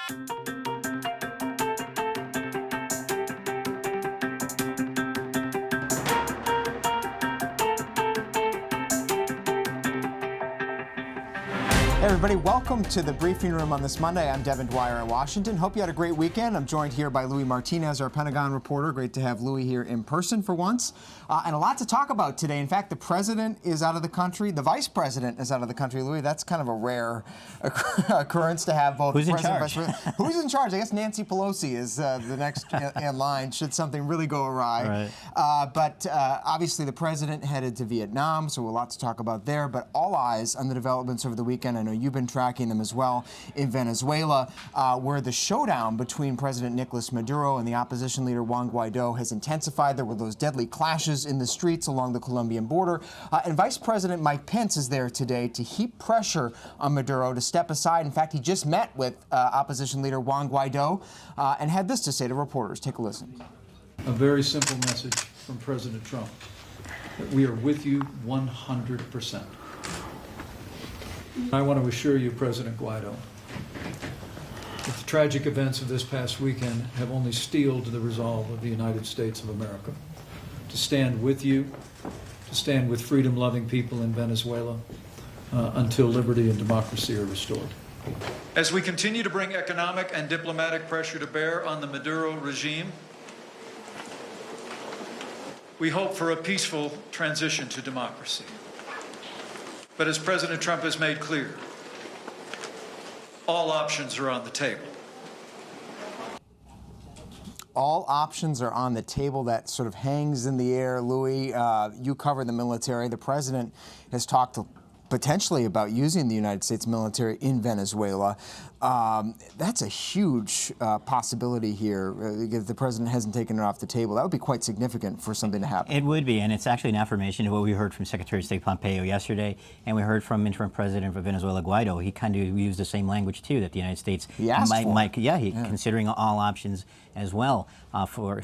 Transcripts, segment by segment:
Hey everybody, welcome to the briefing room on this Monday. I'm Devin Dwyer in Washington. Hope you had a great weekend. I'm joined here by Louis Martinez, our Pentagon reporter. Great to have Louis here in person for once. And a lot to talk about today. In fact, the president is out of the country. The vice president is out of the country. Louis, that's kind of a rare occurrence to have both. Who's the in president charge? and vice president. Who's in charge? I guess Nancy Pelosi is the next in line should something really go awry. Right. But obviously the president headed to Vietnam, so a lot to talk about there. But all eyes on the developments over the weekend. I know you've been tracking them as well in Venezuela, where the showdown between President Nicolas Maduro and the opposition leader Juan Guaido has intensified. There were those deadly clashes in the streets along the Colombian border. And Vice President Mike Pence is there today to heap pressure on Maduro to step aside. In fact, he just met with opposition leader Juan Guaido and had this to say to reporters. Take a listen. A very simple message from President Trump, that we are with you 100%. I want to assure you, President Guaido, that the tragic events of this past weekend have only steeled the resolve of the United States of America to stand with you, to stand with freedom-loving people in Venezuela until liberty and democracy are restored. As we continue to bring economic and diplomatic pressure to bear on the Maduro regime, we hope for a peaceful transition to democracy. But as President Trump has made clear, all options are on the table. All options are on the table. That sort of hangs in the air. Louis, you cover the military. The president has talked potentially about using the United States military in Venezuela. That's a huge possibility here. If the president hasn't taken it off the table, that would be quite significant for something to happen. It would be, and it's actually an affirmation of what we heard from Secretary of State Pompeo yesterday, and we heard from interim president of Venezuela, Guaido. He kind of used the same language, too, that the United States might considering all options as well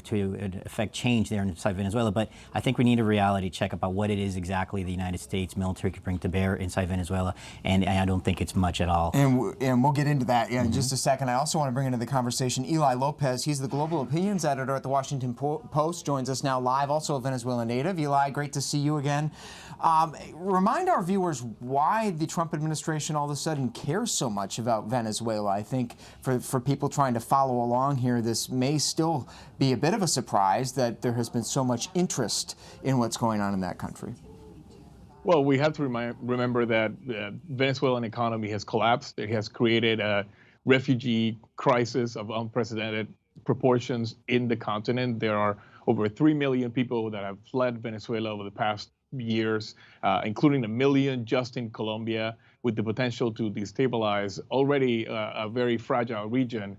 to affect change there inside Venezuela. But I think we need a reality check about what it is exactly the United States military could bring to bear inside Venezuela, and I don't think it's much at all. And we'll get into that in just a second. I also want to bring into the conversation Eli Lopez. He's the global opinions editor at the Washington Post, joins us now live, also a Venezuelan native. Eli, great to see you again. Remind our viewers why the Trump administration all of a sudden cares so much about Venezuela. I think for people trying to follow along here, this may still be a bit of a surprise that there has been so much interest in what's going on in that country. Well, we have to remember that the Venezuelan economy has collapsed. It has created a refugee crisis of unprecedented proportions in the continent. There are over 3 million people that have fled Venezuela over the past years, including 1 million just in Colombia, with the potential to destabilize already a very fragile region.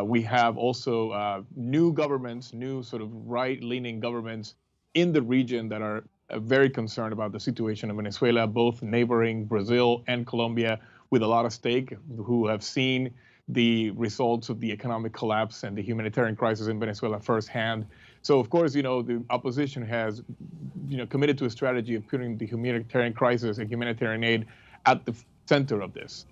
We have also new governments, new sort of right-leaning governments in the region that are very concerned about the situation in Venezuela, both neighboring Brazil and Colombia, with a lot of stake, who have seen the results of the economic collapse and the humanitarian crisis in Venezuela firsthand. So, of course, the opposition has, committed to a strategy of putting the humanitarian crisis and humanitarian aid at the center of this.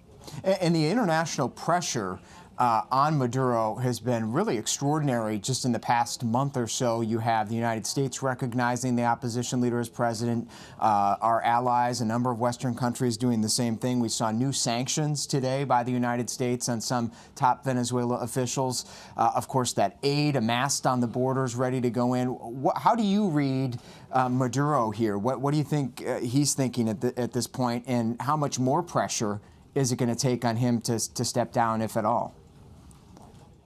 And the international pressure on Maduro has been really extraordinary. Just in the past month or so, you have the United States recognizing the opposition leader as president, our allies, a number of Western countries doing the same thing. We saw new sanctions today by the United States on some top Venezuela officials. Of course, that aid amassed on the borders ready to go in. How do you read Maduro here? What do you think he's thinking at this point, and how much more pressure is it going to take on him to step down, if at all?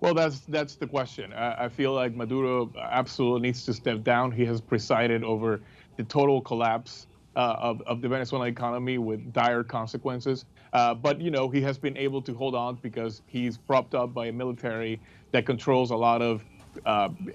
Well, that's the question. I feel like Maduro absolutely needs to step down. He has presided over the total collapse of the Venezuelan economy with dire consequences. But, he has been able to hold on because he's propped up by a military that controls a lot of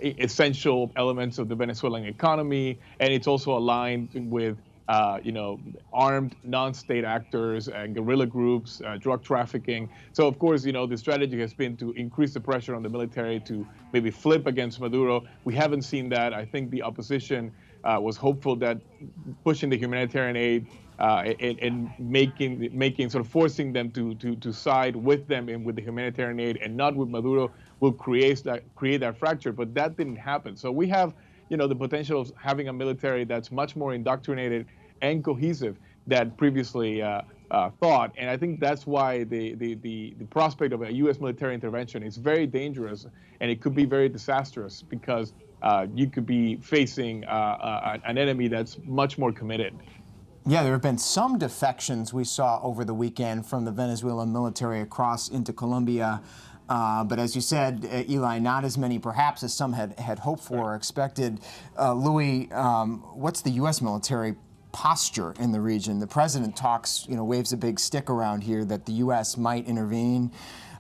essential elements of the Venezuelan economy. And it's also aligned with armed non-state actors and guerrilla groups, drug trafficking. So, of course, the strategy has been to increase the pressure on the military to maybe flip against Maduro. We haven't seen that. I think the opposition was hopeful that pushing the humanitarian aid and making sort of forcing them to side with them and with the humanitarian aid and not with Maduro will create that fracture. But that didn't happen. So we have, the potential of having a military that's much more indoctrinated and cohesive than previously thought. And I think that's why the prospect of a U.S. military intervention is very dangerous, and it could be very disastrous because you could be facing an enemy that's much more committed. Yeah, there have been some defections we saw over the weekend from the Venezuelan military across into Colombia. But as you said, Eli, not as many perhaps as some had hoped for or expected. Louis, what's the U.S. military posture in the region? The president talks, waves a big stick around here that the U.S. might intervene.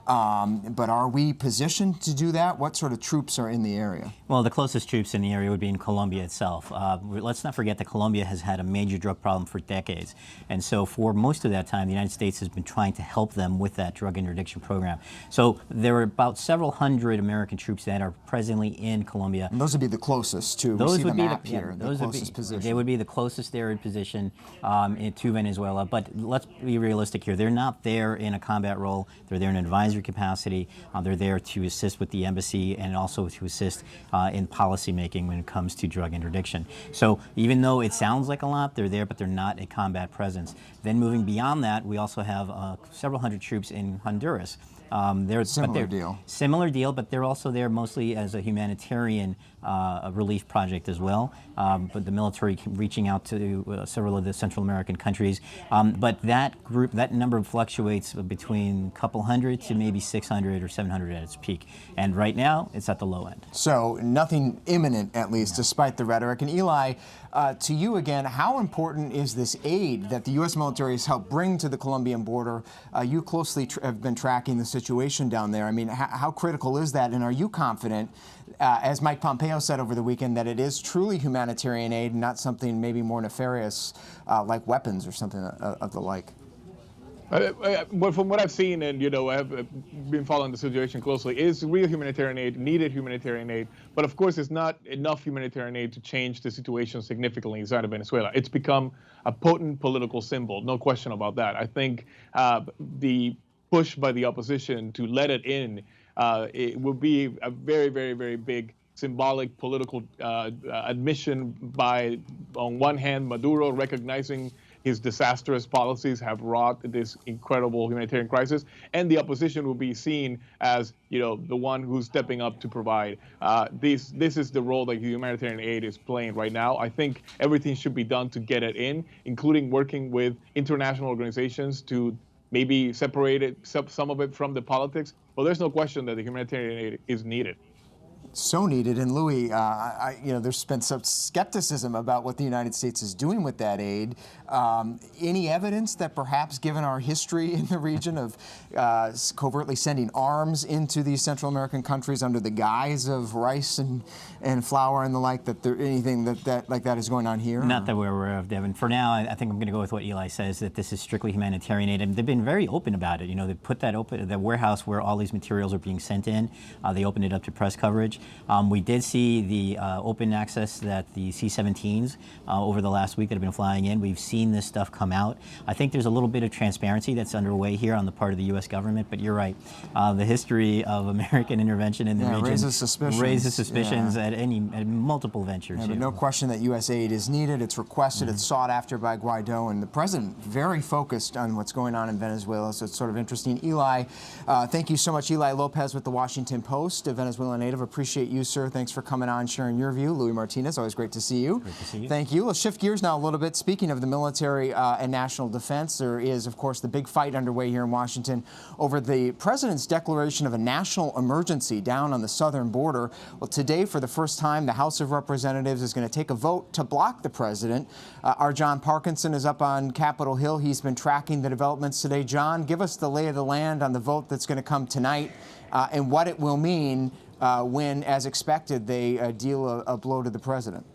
But are we positioned to do that? What sort of troops are in the area? Well, the closest troops in the area would be in Colombia itself. Let's not forget that Colombia has had a major drug problem for decades. And so for most of that time, the United States has been trying to help them with that drug interdiction program. So there are about several hundred American troops that are presently in Colombia. And those would be the closest to, those we see would the be map here, the closest position. They would be the closest they're in position to Venezuela. But let's be realistic here. They're not there in a combat role. They're there in an advisory capacity. They're there to assist with the embassy and also to assist in policy making when it comes to drug interdiction. So even though it sounds like a lot, they're there, but they're not a combat presence. Then moving beyond that, we also have several hundred troops in Honduras. Similar deal, but they're also there mostly as a humanitarian relief project as well. But the military reaching out to several of the Central American countries. But that number fluctuates between a couple hundred to maybe 600 or 700 at its peak. And right now, it's at the low end. So nothing imminent, at least, despite the rhetoric. And Eli, to you again, how important is this aid that the U.S. military has helped bring to the Colombian border? You closely have been tracking the situation down there. I mean, how critical is that? And are you confident, as Mike Pompeo said over the weekend, that it is truly humanitarian aid and not something maybe more nefarious like weapons or something of the like? Well, from what I've seen, and I've been following the situation closely, is real humanitarian aid, needed humanitarian aid. But of course, it's not enough humanitarian aid to change the situation significantly inside of Venezuela. It's become a potent political symbol, no question about that. I think the push by the opposition to let it in, it will be a very, very, very big symbolic political admission by, on one hand, Maduro recognizing his disastrous policies have wrought this incredible humanitarian crisis, and the opposition will be seen as, the one who's stepping up to provide. This is the role that humanitarian aid is playing right now. I think everything should be done to get it in, including working with international organizations to maybe separate some of it from the politics. But there's no question that the humanitarian aid is needed. So needed. And Louis, there's been some skepticism about what the United States is doing with that aid. Any evidence that perhaps, given our history in the region of covertly sending arms into these Central American countries under the guise of rice and flour and the like, that there anything that like that is going on here? Not that we're aware of, Devin. For now, I think I'm going to go with what Eli says, that this is strictly humanitarian aid. And they've been very open about it. They put that the warehouse where all these materials are being sent in. They opened it up to press coverage. We did see the open access that the C-17s over the last week that have been flying in. We've seen this stuff come out. I think there's a little bit of transparency that's underway here on the part of the U.S. government, but you're right. The history of American intervention in the region raises suspicions at multiple ventures. Yeah, but no question that U.S. aid is needed. It's requested. It's sought after by Guaido, and the president very focused on what's going on in Venezuela, so it's sort of interesting. Eli, thank you so much. Eli Lopez with the Washington Post, a Venezuelan native. Appreciate you, sir. Thanks for coming on, sharing your view. Louis Martinez, always great to see you. Great to see you. Thank you. Let's shift gears now a little bit. Speaking of the military and national defense, there is, of course, the big fight underway here in Washington over the president's declaration of a national emergency down on the southern border. Well, today, for the first time, the House of Representatives is going to take a vote to block the president. Our John Parkinson is up on Capitol Hill. He's been tracking the developments today. John, give us the lay of the land on the vote that's going to come tonight and what it will mean when, as expected, they deal a blow to the president.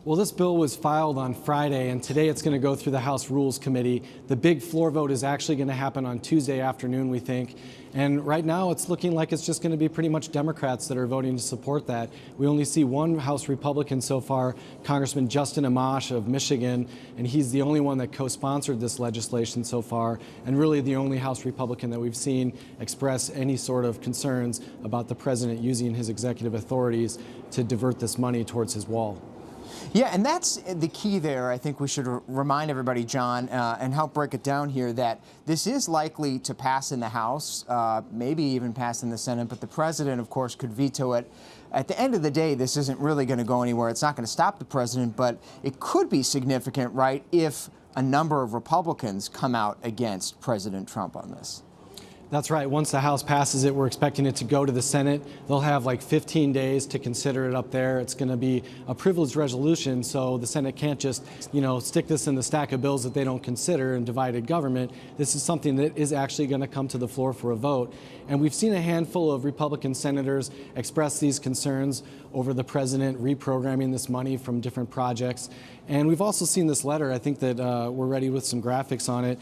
Well, this bill was filed on Friday, and today it's going to go through the House Rules Committee. The big floor vote is actually going to happen on Tuesday afternoon, we think. And right now, it's looking like it's just going to be pretty much Democrats that are voting to support that. We only see one House Republican so far, Congressman Justin Amash of Michigan, and he's the only one that co-sponsored this legislation so far, and really the only House Republican that we've seen express any sort of concerns about the president using his executive authorities to divert this money towards his wall. Yeah, and that's the key there. I think we should remind everybody, John, and help break it down here, that this is likely to pass in the House, maybe even pass in the Senate, but the president, of course, could veto it. At the end of the day, this isn't really going to go anywhere. It's not going to stop the president, but it could be significant, right, if a number of Republicans come out against President Trump on this. That's right. Once the House passes it, we're expecting it to go to the Senate. They'll have like 15 days to consider it up there. It's going to be a privileged resolution, so the Senate can't just, stick this in the stack of bills that they don't consider in divided government. This is something that is actually going to come to the floor for a vote. And we've seen a handful of Republican senators express these concerns over the president reprogramming this money from different projects. And we've also seen this letter. I think that we're ready with some graphics on it.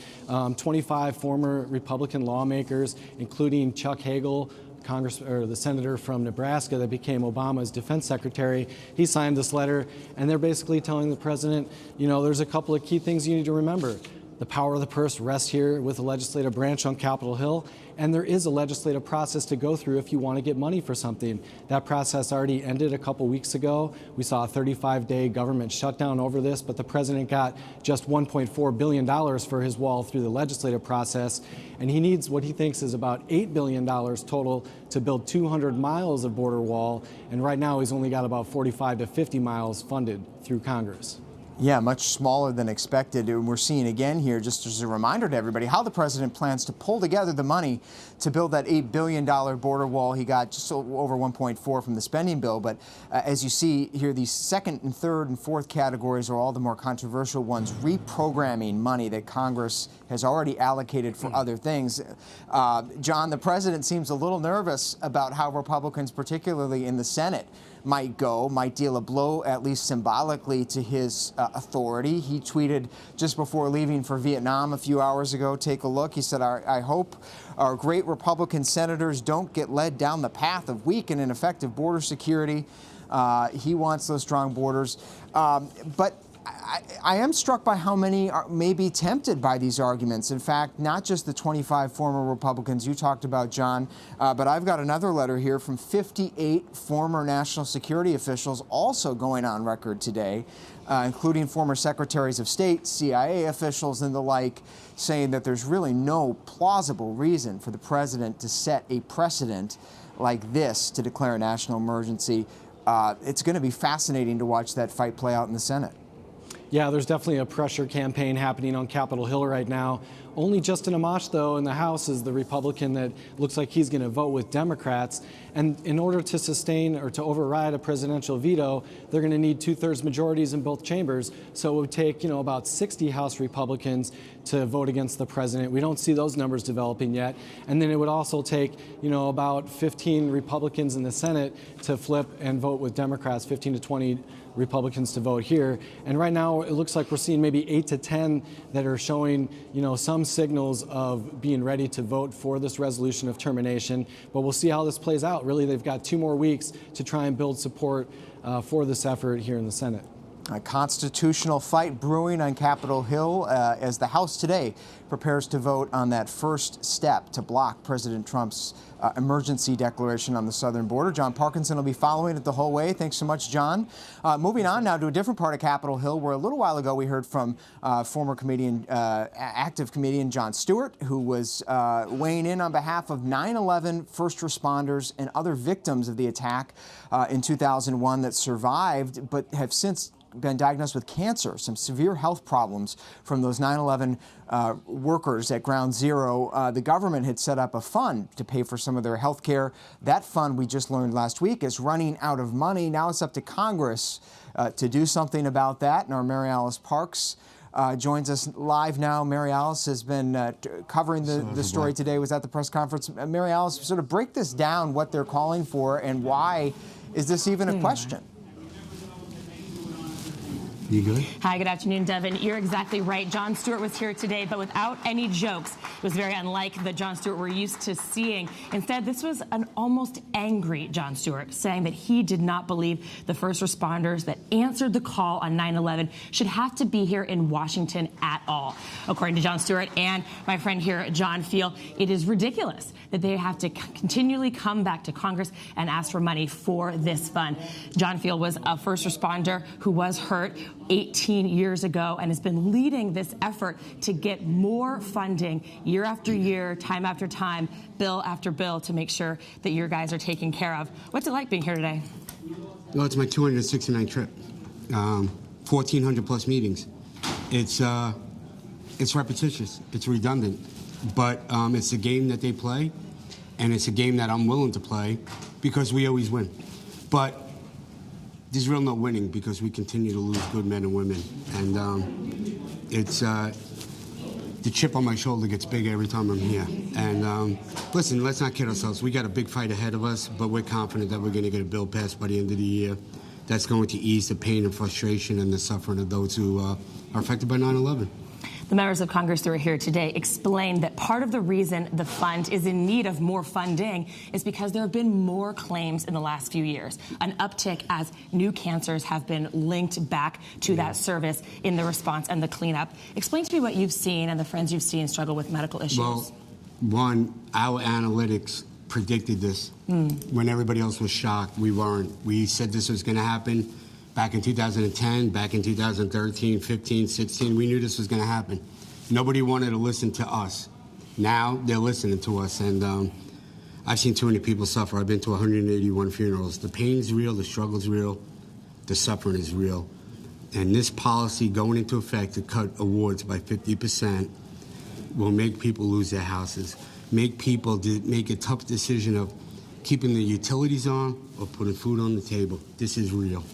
25 former Republican lawmakers, including Chuck Hagel, the senator from Nebraska that became Obama's defense secretary, he signed this letter, and they're basically telling the president, there's a couple of key things you need to remember. The power of the purse rests here with the legislative branch on Capitol Hill, and there is a legislative process to go through if you want to get money for something. That process already ended a couple weeks ago. We saw a 35-day government shutdown over this, but the president got just $1.4 billion for his wall through the legislative process, and he needs what he thinks is about $8 billion total to build 200 miles of border wall, and right now he's only got about 45 to 50 miles funded through Congress. Yeah, much smaller than expected. And we're seeing again here, just as a reminder to everybody, how the president plans to pull together the money to build that $8 billion border wall. He got just over 1.4 from the spending bill. But as you see here, these second and third and fourth categories are all the more controversial ones, reprogramming money that Congress has already allocated for other things. John, the president seems a little nervous about how Republicans, particularly in the Senate, might deal a blow, at least symbolically, to his authority. He tweeted just before leaving for Vietnam a few hours ago, take a look. He said, I hope our great Republican senators don't get led down the path of weak and ineffective border security. He wants those strong borders. But I am struck by how many may be tempted by these arguments. In fact, not just the 25 former Republicans you talked about, John, but I've got another letter here from 58 former national security officials also going on record today, including former secretaries of state, CIA officials, and the like, saying that there's really no plausible reason for the president to set a precedent like this to declare a national emergency. It's going to be fascinating to watch that fight play out in the Senate. Yeah, there's definitely a pressure campaign happening on Capitol Hill right now. Only Justin Amash, though, in the House is the Republican that looks like he's going to vote with Democrats. And in order to sustain or to override a presidential veto, they're going to need 2/3 majorities in both chambers. So it would take, about 60 House Republicans to vote against the president. We don't see those numbers developing yet. And then it would also take, about 15 Republicans in the Senate to flip and vote with Democrats, 15 to 20 Republicans to vote here. And right now, it looks like we're seeing maybe 8 to 10 that are showing, some signals of being ready to vote for this resolution of termination. But we'll see how this plays out. Really, they've got 2 more weeks to try and build support for this effort here in the Senate. A constitutional fight brewing on Capitol Hill as the House today prepares to vote on that first step to block President Trump's emergency declaration on the southern border. John Parkinson will be following it the whole way. Thanks so much, John. Moving on now to a different part of Capitol Hill, where a little while ago we heard from former active comedian Jon Stewart, who was weighing in on behalf of 9/11 first responders and other victims of the attack in 2001 that survived but have since been diagnosed with cancer, some severe health problems from those 9/11 workers at Ground Zero. The government had set up a fund to pay for some of their health care. That fund, we just learned last week, is running out of money. Now it's up to Congress to do something about that. And our Mary Alice Parks joins us live now. Mary Alice has been covering the story today, was at the press conference. Mary Alice, sort of break this down, what they're calling for, and why is this even a question? You good? Hi, good afternoon, Devin. You're exactly right. Jon Stewart was here today, but without any jokes. It was very unlike the Jon Stewart we're used to seeing. Instead, this was an almost angry Jon Stewart, saying that he did not believe the first responders that answered the call on 9/11 should have to be here in Washington at all. According to Jon Stewart and my friend here, John Field, it is ridiculous that they have to continually come back to Congress and ask for money for this fund. John Field was a first responder who was hurt 18 years ago and has been leading this effort to get more funding year after year, time after time, bill after bill, to make sure that your guys are taken care of. What's it like being here today? Well, it's my 269th trip, 1,400 plus meetings. It's repetitious, it's redundant, but it's a game that they play, and it's a game that I'm willing to play because we always win. But there's real no winning because we continue to lose good men and women, and it's the chip on my shoulder gets bigger every time I'm here. And listen, let's not kid ourselves. We got a big fight ahead of us, but we're confident that we're going to get a bill passed by the end of the year that's going to ease the pain and frustration and the suffering of those who are affected by 9/11. The members of Congress who are here today explained that part of the reason the fund is in need of more funding is because there have been more claims in the last few years, an uptick as new cancers have been linked back to that service in the response and the cleanup. Explain to me what you've seen and the friends you've seen struggle with medical issues. Well, one, our analytics predicted this when everybody else was shocked. We weren't. We said this was going to happen. Back in 2010, back in 2013, 15, 16, we knew this was going to happen. Nobody wanted to listen to us. Now they're listening to us, and I've seen too many people suffer. I've been to 181 funerals. The pain's real, the struggle's real, the suffering is real. And this policy going into effect to cut awards by 50% will make people lose their houses, make people make a tough decision of keeping the utilities on or putting food on the table. This is real.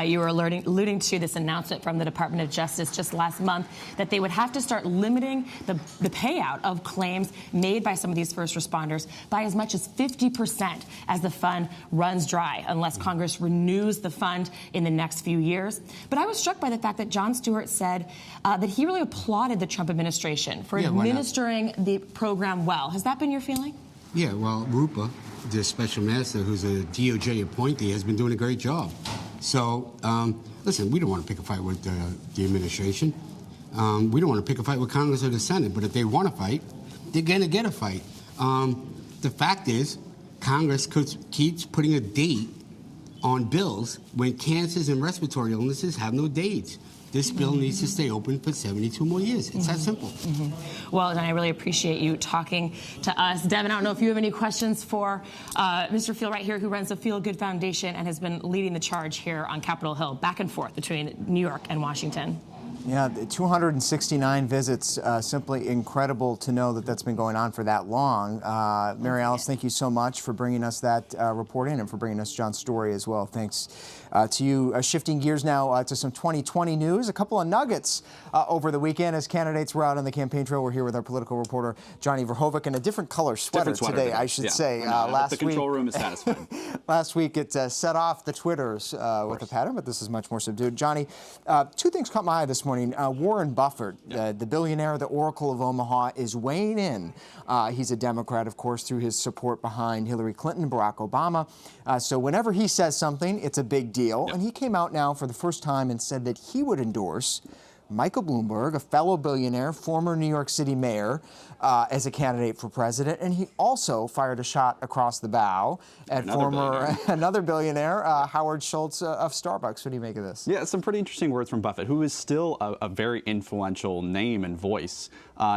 You were alluding to this announcement from the Department of Justice just last month that they would have to start limiting the payout of claims made by some of these first responders by as much as 50% as the fund runs dry, unless Congress renews the fund in the next few years. But I was struck by the fact that Jon Stewart said that he really applauded the Trump administration for administering the program well. Has that been your feeling? Yeah, well, Rupa, the special master, who's a DOJ appointee, has been doing a great job. So, listen, we don't want to pick a fight with the administration. We don't want to pick a fight with Congress or the Senate, but if they want to fight, they're going to get a fight. The fact is, Congress keeps putting a date on bills when cancers and respiratory illnesses have no dates. This bill needs to stay open for 72 more years. It's that simple. Well, and I really appreciate you talking to us. Devin, I don't know if you have any questions for Mr. Field right here, who runs the Feel Good Foundation and has been leading the charge here on Capitol Hill, back and forth between New York and Washington. Yeah, 269 visits, simply incredible to know that that's been going on for that long. Mary Alice, thank you so much for bringing us that report in and for bringing us Jon's story as well. Thanks to you. Shifting gears now to some 2020 news. A couple of nuggets over the weekend as candidates were out on the campaign trail. We're here with our political reporter, Johnny Verhoeven, in a different color sweater today, I should say. The control room is satisfied. Last week it set off the Twitters with a pattern, but this is much more subdued. Johnny, two things caught my eye this morning. Warren Buffett, the billionaire, the Oracle of Omaha, is weighing in. He's a Democrat, of course, through his support behind Hillary Clinton and Barack Obama. So whenever he says something, it's a big deal. And he came out now for the first time and said that he would endorse Michael Bloomberg, a fellow billionaire, former New York City mayor, as a candidate for president. And he also fired a shot across the bow at another billionaire, Howard Schultz of Starbucks. What do you make of this? Yeah, some pretty interesting words from Buffett, who is still a very influential name and voice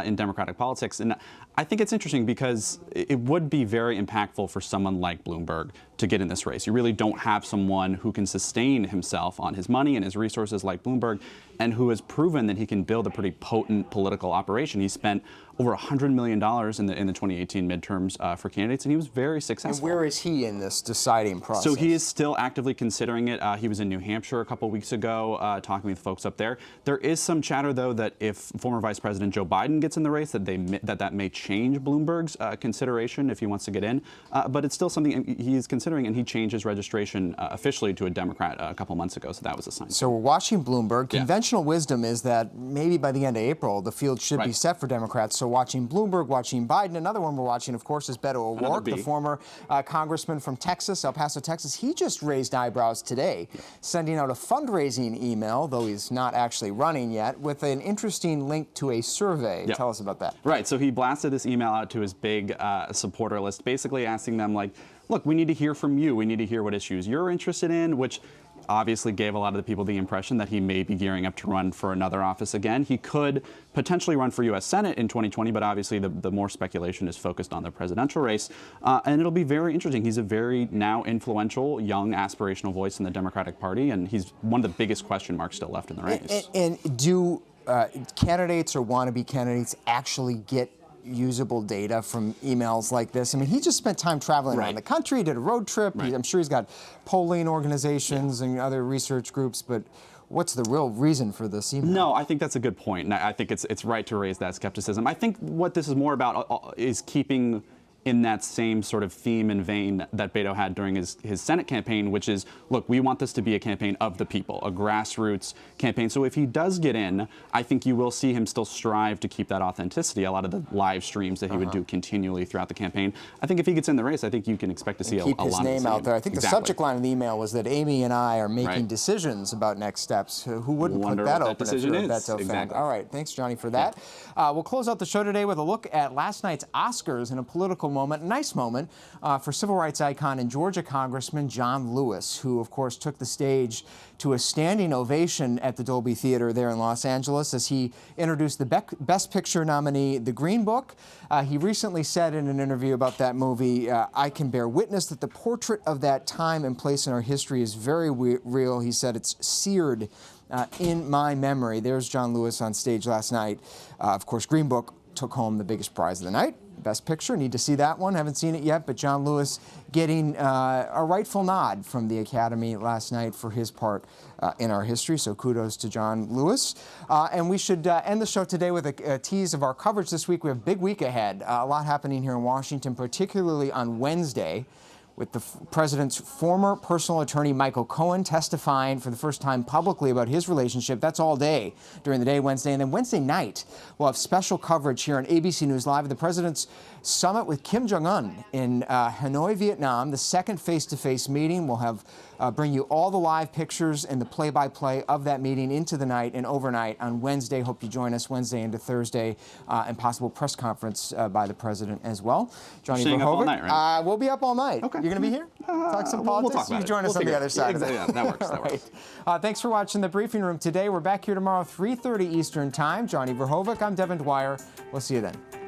in Democratic politics. And I think it's interesting because it would be very impactful for someone like Bloomberg to get in this race. You really don't have someone who can sustain himself on his money and his resources like Bloomberg, and who has proven that he can build a pretty potent political operation. He spent over $100 million in the 2018 midterms for candidates, and he was very successful. And where is he in this deciding process? So he is still actively considering it. He was in New Hampshire a couple weeks ago talking with folks up there. There is some chatter, though, that if former Vice President Joe Biden gets in the race, that may change Bloomberg's consideration if he wants to get in. But it's still something he's considering, and he changed his registration officially to a Democrat a couple months ago, so that was a sign. So we're watching Bloomberg. Conventional wisdom is that maybe by the end of April, the field should be set for Democrats. So watching Bloomberg, watching Biden. Another one we're watching, of course, is Beto O'Rourke, the former congressman from Texas, El Paso, Texas. He just raised eyebrows today, sending out a fundraising email, though he's not actually running yet, with an interesting link to a survey. Tell us about that. Right. So he blasted this email out to his big supporter list, basically asking them, like, look, we need to hear from you. We need to hear what issues you're interested in, which obviously gave a lot of the people the impression that he may be gearing up to run for another office again. He could potentially run for U.S. Senate in 2020, but obviously the more speculation is focused on the presidential race. And it'll be very interesting. He's a very now influential, young, aspirational voice in the Democratic Party, and he's one of the biggest question marks still left in the race. And do candidates or wannabe candidates actually get usable data from emails like this? I mean, he just spent time traveling around the country, did a road trip. I'm sure he's got polling organizations and other research groups, but what's the real reason for this email? No, I think that's a good point, and I think it's right to raise that skepticism. I think what this is more about is keeping in that same sort of theme and vein that Beto had during his Senate campaign, which is, look, we want this to be a campaign of the people, a grassroots campaign. So if he does get in, I think you will see him still strive to keep that authenticity. A lot of the live streams that he would do continually throughout the campaign. I think if he gets in the race, I think you can expect to see a lot of keep his name out there. I think the subject line of the email was that Amy and I are making decisions about next steps. Who wouldn't put that open if you're a Beto fan? All right, thanks, Johnny, for that. We'll close out the show today with a look at last night's Oscars in a political moment, a nice moment for civil rights icon and Georgia Congressman John Lewis, who, of course, took the stage to a standing ovation at the Dolby Theater there in Los Angeles as he introduced the Best Picture nominee, The Green Book. He recently said in an interview about that movie, I can bear witness that the portrait of that time and place in our history is very real. He said it's seared in my memory. There's John Lewis on stage last night. Of course, Green Book took home the biggest prize of the night. Best Picture. Need to see that one. Haven't seen it yet, but John Lewis getting a rightful nod from the Academy last night for his part in our history. So kudos to John Lewis. And we should end the show today with a tease of our coverage this week. We have a big week ahead. A lot happening here in Washington, particularly on Wednesday, with the president's former personal attorney, Michael Cohen, testifying for the first time publicly about his relationship. That's all day during the day, Wednesday. And then Wednesday night, we'll have special coverage here on ABC News Live of the president's summit with Kim Jong-un in Hanoi, Vietnam, the second face-to-face meeting. We'll have bring you all the live pictures and the play-by-play of that meeting into the night and overnight on Wednesday. Hope you join us Wednesday into Thursday, and possible press conference by the president as well. Johnny Staying up all night, right? We'll be up all night. Okay. You're going to be here? Talk some politics? We'll talk about you join us on the other side. Yeah, that works. That works. Thanks for watching the Briefing Room today. We're back here tomorrow, 3:30 Eastern Time. Johnny Verhoeven, I'm Devin Dwyer. We'll see you then.